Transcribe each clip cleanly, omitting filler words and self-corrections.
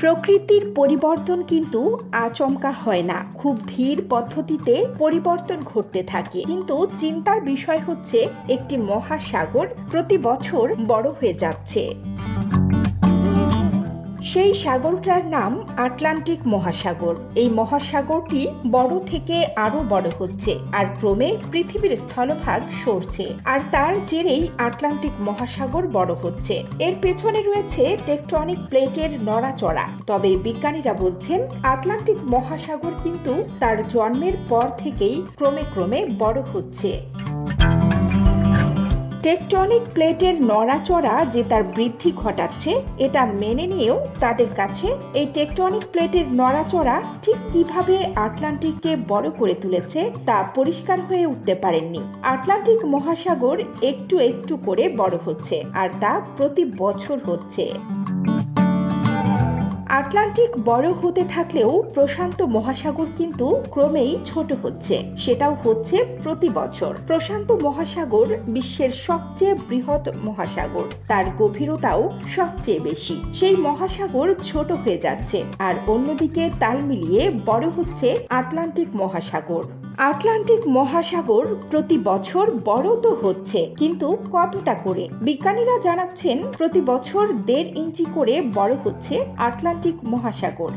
প্রকৃতির পরিবর্তন কিন্তু আচমকা হয় না, খুব ধীর পদ্ধতিতে পরিবর্তন ঘটতে থাকে। কিন্তু চিন্তার বিষয় হচ্ছে একটি মহাসাগর প্রতি বছর বড় হয়ে যাচ্ছে। সেই সাগরটার নাম আটলান্টিক মহাসাগর। এই মহাসাগরটি বড় থেকে আরো বড় হচ্ছে আর ক্রমে পৃথিবীর স্থলভাগ সরছে, আর তার জেরেই আটলান্টিক মহাসাগর বড় হচ্ছে। এর পেছনে রয়েছে টেকটনিক প্লেটের নড়াচড়া। তবে বিজ্ঞানীরা বলছেন আটলান্টিক মহাসাগর কিন্তু তার জন্মের পর থেকেই ক্রমে ক্রমে বড় হচ্ছে। টেকটনিক প্লেটের নড়াচড়া যে তার বৃদ্ধি ঘটাচ্ছে, এটা মেনে নিয়েও তাদের কাছে এই টেকটনিক প্লেটের নড়াচড়া ঠিক কিভাবে আটলান্টিককে বড় করে তুলেছে তা পরিষ্কার হয়ে উঠতে পারেননি। আটলান্টিক মহাসাগর একটু একটু করে বড় হচ্ছে, আর তা প্রতি বছর হচ্ছে। আটলান্টিক বড় হতে থাকলেও প্রশান্ত মহাসাগর কিন্তু ক্রমেই ছোট হচ্ছে, সেটাও হচ্ছে প্রতি বছর। প্রশান্ত মহাসাগর বিশ্বের সবচেয়ে বৃহৎ মহাসাগর, তার গভীরতাও সবচেয়ে বেশি। সেই মহাসাগর ছোট হয়ে যাচ্ছে, আর অন্যদিকে তাল মিলিয়ে বড় হচ্ছে আটলান্টিক মহাসাগর। আটলান্টিক মহাসাগর প্রতি বছর বড় তো হচ্ছে, কিন্তু কতটা করে? বিজ্ঞানীরা জানাচ্ছেন প্রতি বছর 1.5 ইঞ্চি করে বড় হচ্ছে আটলান্টিক মহাসাগর।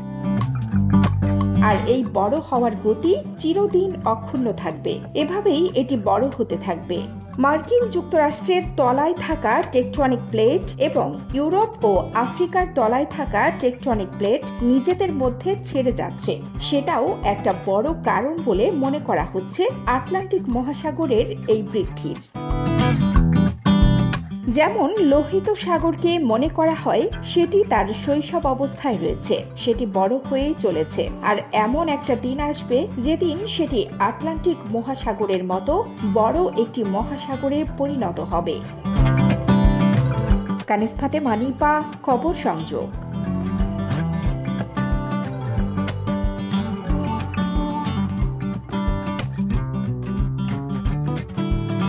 আর এই বড় হওয়ার গতি চিরদিন অক্ষুণ্ণ থাকবে। এভাবেই এটি বড় হতে থাকবে। মার্কিন যুক্তরাষ্ট্রের তলায় থাকা টেকটনিক প্লেট এবং ইউরোপ ও আফ্রিকার তলায় থাকা টেকটনিক প্লেট নিজেদের মধ্যে ছেড়ে যাচ্ছে, সেটাও একটা বড় কারণ বলে মনে করা হচ্ছে আটলান্টিক মহাসাগরের এই বৃদ্ধির। যেমন লোহিত সাগরকে মনে করা হয় সেটি তার শৈশব অবস্থায় রয়েছে, সেটি বড় হয়েই চলেছে, আর এমন একটা দিন আসবে যেদিন সেটি আটলান্টিক মহাসাগরের মতো বড় একটি মহাসাগরে পরিণত হবে। কানিজ ফাতেমা, নিপা, খবর সংযোগ।